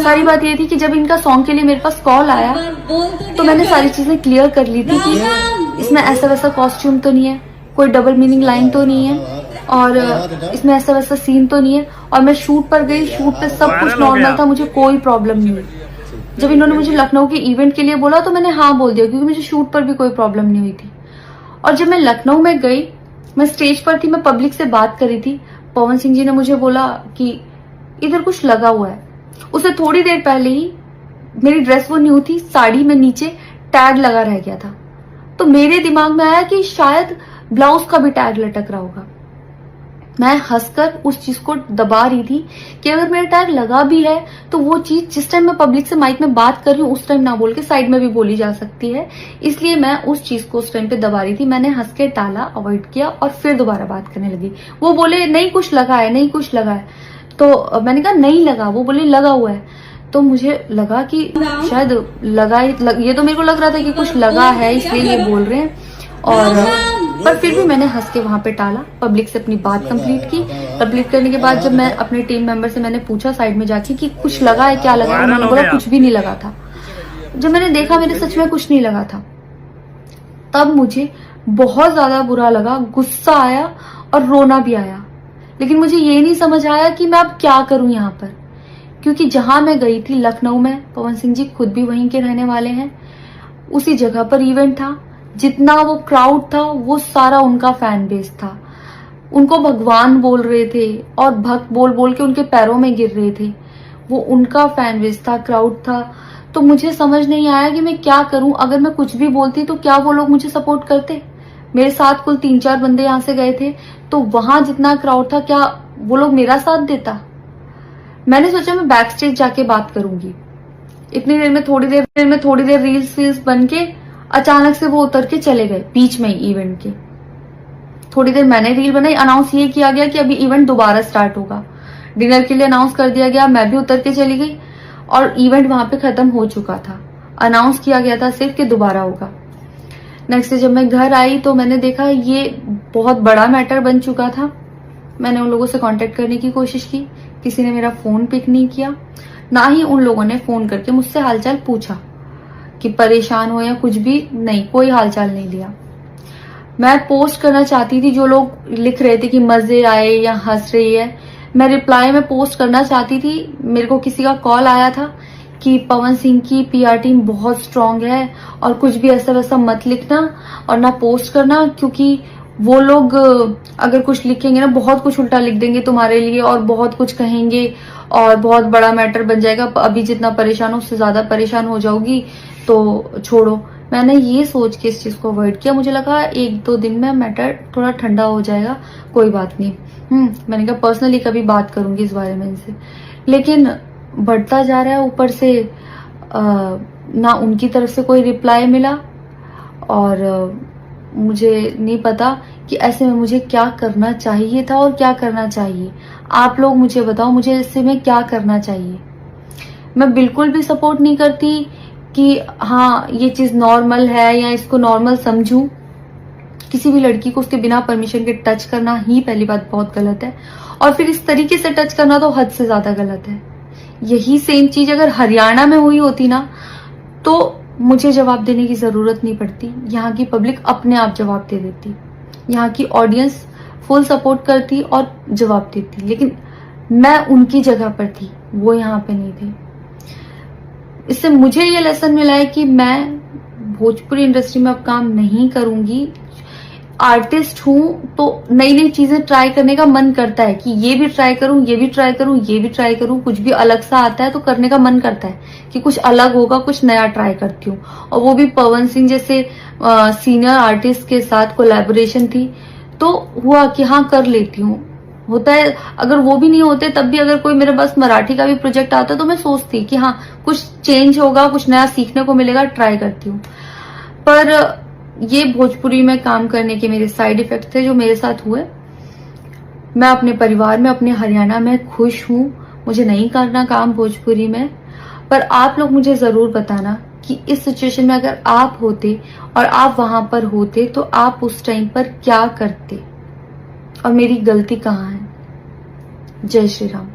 सारी बात ये थी कि जब इनका सॉन्ग के लिए मेरे पास कॉल आया तो मैंने सारी चीजें क्लियर कर ली थी कि इसमें ऐसा वैसा कॉस्ट्यूम तो नहीं है, कोई डबल मीनिंग लाइन तो नहीं है, और इसमें ऐसा वैसा सीन तो नहीं है। और मैं शूट पर गई, शूट पे सब कुछ नॉर्मल था, मुझे कोई प्रॉब्लम नहीं हुई। जब इन्होंने मुझे लखनऊ के इवेंट के लिए बोला तो मैंने हाँ बोल दिया, क्योंकि मुझे शूट पर भी कोई प्रॉब्लम नहीं हुई थी। और जब मैं लखनऊ में गई, मैं स्टेज पर थी, मैं पब्लिक से बात कर रही थी, पवन सिंह जी ने मुझे बोला कि इधर कुछ लगा हुआ है। उससे थोड़ी देर पहले ही मेरी ड्रेस वो न्यू थी, साड़ी में नीचे टैग लगा रह गया था। तो मेरे दिमाग में आया कि शायद ब्लाउज का भी टैग लटक रहा होगा। मैं हंसकर उस चीज को दबा रही थी कि अगर मेरा टैग लगा भी है तो वो चीज जिस टाइम मैं पब्लिक से माइक में बात कर रही हूँ उस टाइम ना बोल के साइड में भी बोली जा सकती है, इसलिए मैं उस चीज को उस टाइम पे दबा रही थी। मैंने हंस के टाला, अवॉइड किया और फिर दोबारा बात करने लगी। वो बोले नहीं कुछ लगा है, नहीं कुछ लगा है, तो मैंने कहा नहीं लगा। वो बोले लगा हुआ है। तो मुझे लगा कि शायद ये तो मेरे को लग रहा था कि कुछ लगा है इसलिए ये बोल रहे हैं, और पर फिर भी मैंने हंस के वहां पे टाला, पब्लिक से अपनी बात कंप्लीट की। कंप्लीट करने के बाद जब मैं अपने टीम मेंबर से मैंने पूछा साइड में जाके कि कुछ लगा है, क्या लगा है, उन्होंने बोला कुछ भी नहीं लगा था। जब मैंने देखा मेरे सच में कुछ नहीं लगा था, तब मुझे बहुत ज्यादा बुरा लगा, गुस्सा आया और रोना भी आया। लेकिन मुझे ये नहीं समझ आया कि मैं अब क्या करूं यहाँ पर, क्योंकि जहां मैं गई थी लखनऊ में, पवन सिंह जी खुद भी वहीं के रहने वाले हैं, उसी जगह पर इवेंट था। जितना वो क्राउड था वो सारा उनका फैन बेस था। उनको भगवान बोल रहे थे और भक्त बोल बोल के उनके पैरों में गिर रहे थे। वो उनका फैन बेस था, क्राउड था। तो मुझे समझ नहीं आया कि मैं क्या करूं। अगर मैं कुछ भी बोलती तो क्या वो लोग मुझे सपोर्ट करते? मेरे साथ कुल 3-4 बंदे यहाँ से गए थे, तो वहां जितना क्राउड था क्या वो लोग मेरा साथ देता? मैंने सोचा मैं बैक स्टेज जाके बात करूंगी। इतनी देर में थोड़ी देर रील्स बन के अचानक से वो उतर के चले गए बीच में ही इवेंट के। थोड़ी देर मैंने रील बनाई, अनाउंस ये किया गया कि अभी इवेंट दोबारा स्टार्ट होगा। डिनर के लिए अनाउंस कर दिया गया, मैं भी उतर के चली गई और इवेंट वहां पे खत्म हो चुका था। अनाउंस किया गया था सिर्फ कि दोबारा होगा। नेक्स्ट डे जब मैं घर आई तो मैंने देखा ये बहुत बड़ा मैटर बन चुका था। मैंने उन लोगों से कांटेक्ट करने की कोशिश की, किसी ने मेरा फोन पिक नहीं किया, ना ही उन लोगों ने फोन करके मुझसे हालचाल पूछा कि परेशान हो या कुछ भी, नहीं, कोई हालचाल नहीं लिया। मैं पोस्ट करना चाहती थी, जो लोग लिख रहे थे कि मजे आए या हंस रही है, मैं रिप्लाई में पोस्ट करना चाहती थी। मेरे को किसी का कॉल आया था कि पवन सिंह की पीआर टीम बहुत स्ट्रांग है और कुछ भी ऐसा वैसा मत लिखना और ना पोस्ट करना, क्योंकि वो लोग अगर कुछ लिखेंगे ना बहुत कुछ उल्टा लिख देंगे तुम्हारे लिए और बहुत कुछ कहेंगे और बहुत बड़ा मैटर बन जाएगा। अभी जितना परेशान हो उससे ज्यादा परेशान हो जाओगी, तो छोड़ो। मैंने ये सोच के इस चीज को अवॉइड किया। मुझे लगा 1-2 दिन में मैटर थोड़ा ठंडा हो जाएगा, कोई बात नहीं। मैंने कहा पर्सनली कभी बात करूंगी इस बारे में इनसे। लेकिन बढ़ता जा रहा है, ऊपर से ना उनकी तरफ से कोई रिप्लाई मिला और मुझे नहीं पता कि ऐसे में मुझे क्या करना चाहिए था और क्या करना चाहिए। आप लोग मुझे बताओ, मुझे ऐसे में क्या करना चाहिए। मैं बिल्कुल भी सपोर्ट नहीं करती कि हाँ ये चीज नॉर्मल है या इसको नॉर्मल समझूं। किसी भी लड़की को उसके बिना परमिशन के टच करना ही पहली बात बहुत गलत है, और फिर इस तरीके से टच करना तो हद से ज्यादा गलत है। यही सेम चीज अगर हरियाणा में हुई होती ना तो मुझे जवाब देने की जरूरत नहीं पड़ती, यहाँ की पब्लिक अपने आप जवाब दे देती, यहाँ की ऑडियंस फुल सपोर्ट करती और जवाब देती। लेकिन मैं उनकी जगह पर थी, वो यहाँ पे नहीं थे। इससे मुझे ये लेसन मिला है कि मैं भोजपुरी इंडस्ट्री में अब काम नहीं करूंगी। आर्टिस्ट हूं तो नई नई चीजें ट्राई करने का मन करता है कि ये भी ट्राई करूं, ये भी ट्राई करूं, ये भी ट्राई करूं। कुछ भी अलग सा आता है तो करने का मन करता है कि कुछ अलग होगा, कुछ नया ट्राई करती हूँ। और वो भी पवन सिंह जैसे सीनियर आर्टिस्ट के साथ कोलैबोरेशन थी तो हुआ कि हाँ कर लेती हूँ। होता है, अगर वो भी नहीं होते तब भी अगर कोई मेरे पास मराठी का भी प्रोजेक्ट आता तो मैं सोचती कि हाँ कुछ चेंज होगा, कुछ नया सीखने को मिलेगा, ट्राई करती हूँ। पर ये भोजपुरी में काम करने के मेरे साइड इफेक्ट थे जो मेरे साथ हुए। मैं अपने परिवार में, अपने हरियाणा में खुश हूँ। मुझे नहीं करना काम भोजपुरी में। पर आप लोग मुझे जरूर बताना कि इस सिचुएशन में अगर आप होते और आप वहां पर होते तो आप उस टाइम पर क्या करते और मेरी गलती कहाँ है। जय श्री राम।